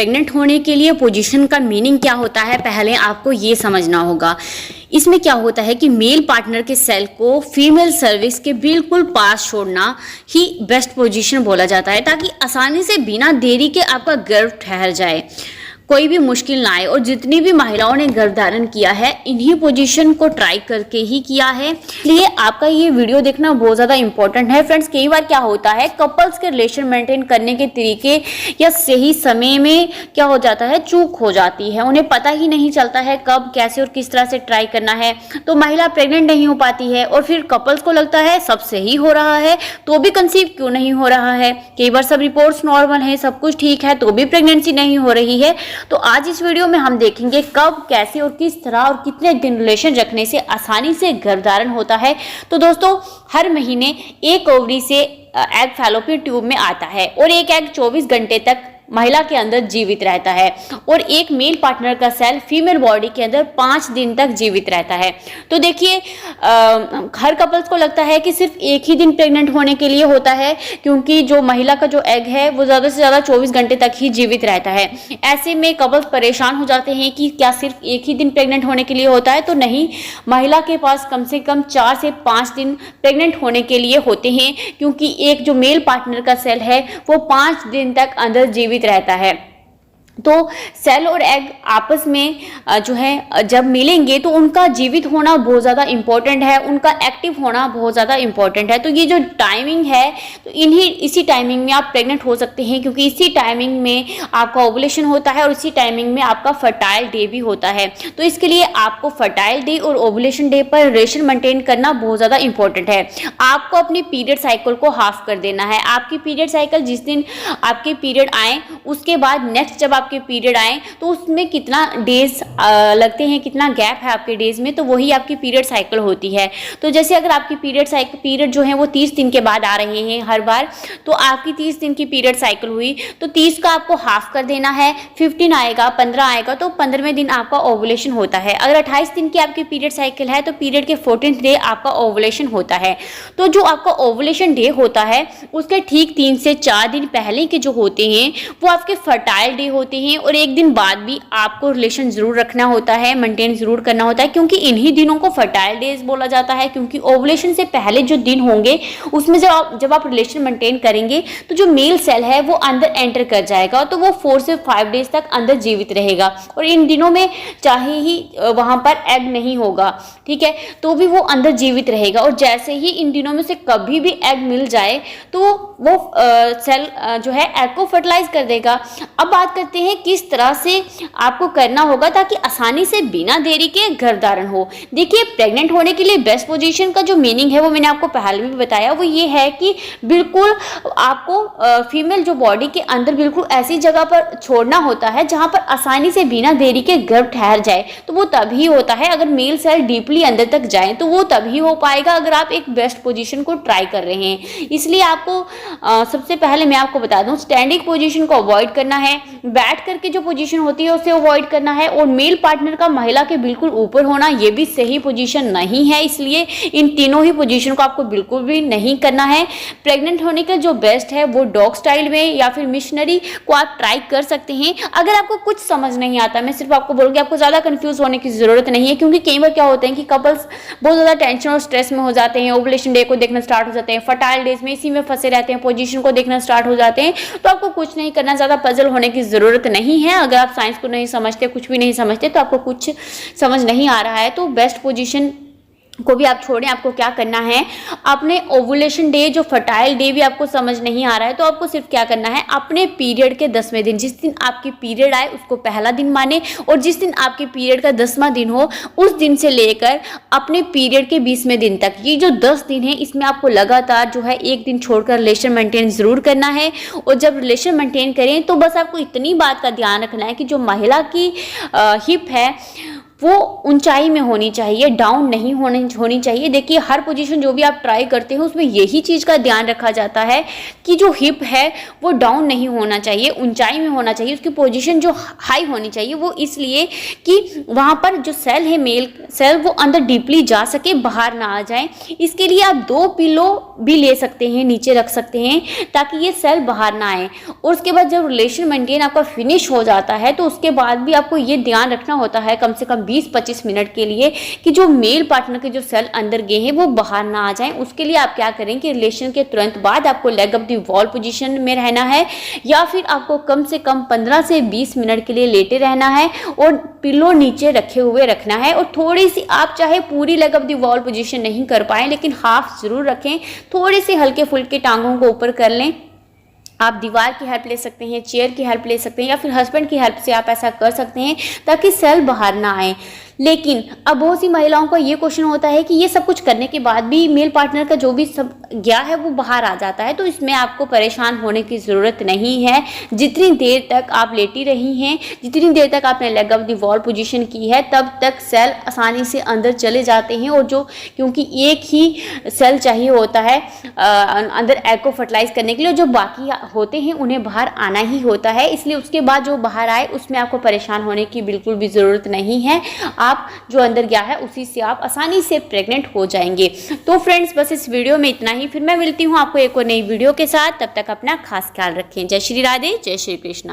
Pregnant होने के लिए पोजीशन का मीनिंग क्या होता है, पहले आपको ये समझना होगा। इसमें क्या होता है कि मेल पार्टनर के सेल को फीमेल सर्विक्स के बिल्कुल पास छोड़ना ही बेस्ट पोजीशन बोला जाता है, ताकि आसानी से बिना देरी के आपका गर्भ ठहर जाए, कोई भी मुश्किल ना आए। और जितनी भी महिलाओं ने गर्भधारण किया है इन्हीं पोजीशन को ट्राई करके ही किया है, इसलिए आपका ये वीडियो देखना बहुत ज़्यादा इंपॉर्टेंट है। फ्रेंड्स, कई बार क्या होता है कपल्स के रिलेशन मेंटेन करने के तरीके या सही समय में क्या हो जाता है, चूक हो जाती है, उन्हें पता ही नहीं चलता है कब कैसे और किस तरह से ट्राई करना है, तो महिला प्रेग्नेंट नहीं हो पाती है। और फिर कपल्स को लगता है सब सही हो रहा है तो भी कंसीव क्यों नहीं हो रहा है, कई बार सब रिपोर्ट्स नॉर्मल है, सब कुछ ठीक है तो भी प्रेगनेंसी नहीं हो रही है। तो आज इस वीडियो में हम देखेंगे कब, कैसे और किस तरह और कितने दिन रिलेशन रखने से आसानी से गर्भधारण होता है। तो दोस्तों, हर महीने एक ओवरी से एग फैलोपियन ट्यूब में आता है और एक एग 24 घंटे तक महिला के अंदर जीवित रहता है और एक मेल पार्टनर का सेल फीमेल बॉडी के अंदर 5 दिन तक जीवित रहता है। तो देखिए, हर कपल्स को लगता है कि सिर्फ एक ही दिन प्रेग्नेंट होने के लिए होता है, क्योंकि जो महिला का जो एग है वो ज़्यादा से ज़्यादा 24 घंटे तक ही जीवित रहता है। ऐसे में कपल्स परेशान हो जाते हैं कि क्या सिर्फ एक ही दिन प्रेग्नेंट होने के लिए होता है, तो नहीं, महिला के पास कम से कम 4 से 5 दिन प्रेग्नेंट होने के लिए होते हैं, क्योंकि एक जो मेल पार्टनर का सेल है वो 5 दिन तक अंदर जीवित रहता है। तो सेल और एग आपस में जो है जब मिलेंगे तो उनका जीवित होना बहुत ज़्यादा इम्पोर्टेंट है, उनका एक्टिव होना बहुत ज़्यादा इम्पोर्टेंट है। तो ये जो टाइमिंग है, तो इसी टाइमिंग में आप प्रेग्नेंट हो सकते हैं, क्योंकि इसी टाइमिंग में आपका ओवुलेशन होता है और इसी टाइमिंग में आपका फर्टाइल डे भी होता है। तो इसके लिए आपको फर्टाइल डे और ओवुलेशन डे पर रिलेशन मेंटेन करना बहुत ज़्यादा इंपॉर्टेंट है। आपको अपनी पीरियड साइकिल को हाफ कर देना है। आपकी पीरियड साइकिल जिस दिन आपके पीरियड आए उसके बाद नेक्स्ट जब आपके पीरियड आए तो उसमें कितना डेज लगते हैं, कितना गैप है आपके डेज में, तो वही आपकी पीरियड साइकिल होती है। तो जैसे अगर आपकी पीरियड जो है वो 30 दिन के बाद आ रहे हैं हर बार, तो आपकी 30 दिन की पीरियड साइकिल हुई तो 30 का आपको हाफ कर देना है, 15 आएगा, 15 आएगा, तो 15वें दिन आपका ओवुलेशन होता है। अगर 28 दिन की आपकी पीरियड साइकिल है तो पीरियड के 14th डे आपका ओवुलेशन होता है। तो जो आपका ओवुलेशन डे होता है उसके ठीक 3 से 4 दिन पहले के जो होते हैं वो आपके फर्टाइल डे होते हैं, और एक दिन बाद भी आपको रिलेशन जरूर रखना होता है, मेंटेन जरूर करना होता है, क्योंकि इन्हीं दिनों को फर्टाइल डेज बोला जाता है। क्योंकि ओवुलेशन से पहले जो दिन होंगे उसमें जब आप रिलेशन मेंटेन करेंगे तो जो मेल सेल है वो अंदर एंटर कर जाएगा, तो वो 4 से 5 डेज तक अंदर जीवित रहेगा। और इन दिनों में चाहे ही वहां पर एग नहीं होगा, ठीक है, तो भी वो अंदर जीवित रहेगा। और जैसे ही इन दिनों में से कभी भी एग मिल जाए तो वो सेल जो है एग को फर्टिलाइज कर देगा। अब बात करते हैं किस तरह से आपको करना होगा ताकि आसानी से बिना देरी के गर्भधारण हो। देखिए, प्रेग्नेंट होने के लिए बेस्ट पोजीशन का जो मीनिंग है वो मैंने आपको पहले भी बताया, वो ये है कि बिल्कुल आपको फीमेल जो बॉडी के अंदर बिल्कुल ऐसी जगह पर छोड़ना होता है जहां पर आसानी से बिना देरी के गर्भ ठहर जाए। तो वो तभी होता है, अगर मेल सेल डीपली अंदर तक जाए तो वो तभी हो पाएगा अगर आप एक बेस्ट पोजीशन को ट्राई कर रहे हैं। इसलिए आपको सबसे पहले मैं आपको बता दूं, स्टैंडिंग पोजीशन को अवॉइड करना है, बैठ करके जो पोजीशन होती है उसे अवॉइड करना है, और मेल पार्टनर का महिला के बिल्कुल ऊपर होना ये भी सही पोजीशन नहीं है। इसलिए इन तीनों ही पोजीशन को आपको बिल्कुल भी नहीं करना है। प्रेग्नेंट होने का जो बेस्ट है वो डॉग स्टाइल में या फिर मिशनरी को आप ट्राई कर सकते हैं। अगर आपको कुछ समझ नहीं आता, मैं सिर्फ आपको बोलूँगी, आपको ज़्यादा कंफ्यूज होने की ज़रूरत नहीं है, क्योंकि कई बार क्या होते हैं कि कपल्स बहुत ज़्यादा टेंशन और स्ट्रेस में हो जाते हैं, ओवुलेशन डे को देखना स्टार्ट हो जाते हैं, फर्टाइल डेज में इसी में फंसे रहते हैं, पोजीशन को देखना स्टार्ट हो जाते हैं। तो आपको कुछ नहीं करना, ज़्यादा पजल होने की ज़रूरत नहीं है। अगर आप साइंस को नहीं समझते, कुछ भी नहीं समझते, तो आपको कुछ समझ नहीं आ रहा है, तो बेस्ट पोजीशन को भी आप छोड़ें। आपको क्या करना है, अपने ओवुलेशन डे जो फर्टाइल डे भी आपको समझ नहीं आ रहा है, तो आपको सिर्फ क्या करना है, अपने पीरियड के 10वें दिन, जिस दिन आपकी पीरियड आए उसको पहला दिन माने, और जिस दिन आपके पीरियड का 10वां दिन हो उस दिन से लेकर अपने पीरियड के 20वें दिन तक, ये जो 10 दिन है इसमें आपको लगातार जो है एक दिन छोड़कर रिलेशन मेंटेन जरूर करना है। और जब रिलेशन मेंटेन करें तो बस आपको इतनी बात का ध्यान रखना है कि जो महिला की हिप है वो ऊंचाई में होनी चाहिए, डाउन नहीं होनी चाहिए। देखिए हर पोजीशन जो भी आप ट्राई करते हैं उसमें यही चीज़ का ध्यान रखा जाता है कि जो हिप है वो डाउन नहीं होना चाहिए, ऊंचाई में होना चाहिए, उसकी पोजीशन जो हाई होनी चाहिए। वो इसलिए कि वहाँ पर जो सेल है, मेल सेल, वो अंदर डीपली जा सके, बाहर ना आ जाए। इसके लिए आप 2 पिलो भी ले सकते हैं, नीचे रख सकते हैं, ताकि ये सेल बाहर ना आए। और उसके बाद जब रिलेशन मेंटेन आपका फिनिश हो जाता है तो उसके बाद भी आपको ये ध्यान रखना होता है कम से कम 20-25 मिनट के लिए कि जो मेल पार्टनर के जो सेल अंदर गए हैं वो बाहर ना आ जाएं। उसके लिए आप क्या करें कि रिलेशन के तुरंत बाद आपको leg up the wall position में रहना है, या फिर आपको कम से कम 15 से 20 मिनट के लिए लेटे रहना है और पिलो नीचे रखे हुए रखना है। और थोड़ी सी आप चाहे पूरी leg up the wall position नहीं कर पाएं लेकिन हाफ जरूर रखें, थोड़े से हल्के फुल्के टांगों को ऊपर कर लें। आप दीवार की हेल्प ले सकते हैं, चेयर की हेल्प ले सकते हैं, या फिर हस्बैंड की हेल्प से आप ऐसा कर सकते हैं ताकि सेल बाहर ना आए। लेकिन अब बहुत सी महिलाओं का ये क्वेश्चन होता है कि ये सब कुछ करने के बाद भी मेल पार्टनर का जो भी सब गया है वो बाहर आ जाता है। तो इसमें आपको परेशान होने की ज़रूरत नहीं है। जितनी देर तक आप लेटी रही हैं, जितनी देर तक आपने leg up the wall position की है, तब तक सेल आसानी से अंदर चले जाते हैं। और जो क्योंकि एक ही सेल चाहिए होता है अंदर एग को फर्टिलाइज करने के लिए, जो बाकी होते हैं उन्हें बाहर आना ही होता है। इसलिए उसके बाद जो बाहर आए उसमें आपको परेशान होने की बिल्कुल भी ज़रूरत नहीं है। आप जो अंदर गया है उसी से आप आसानी से प्रेग्नेंट हो जाएंगे। तो फ्रेंड्स बस इस वीडियो में इतना ही, फिर मैं मिलती हूँ आपको एक और नई वीडियो के साथ। तब तक अपना खास ख्याल रखें। जय श्री राधे, जय श्री कृष्णा।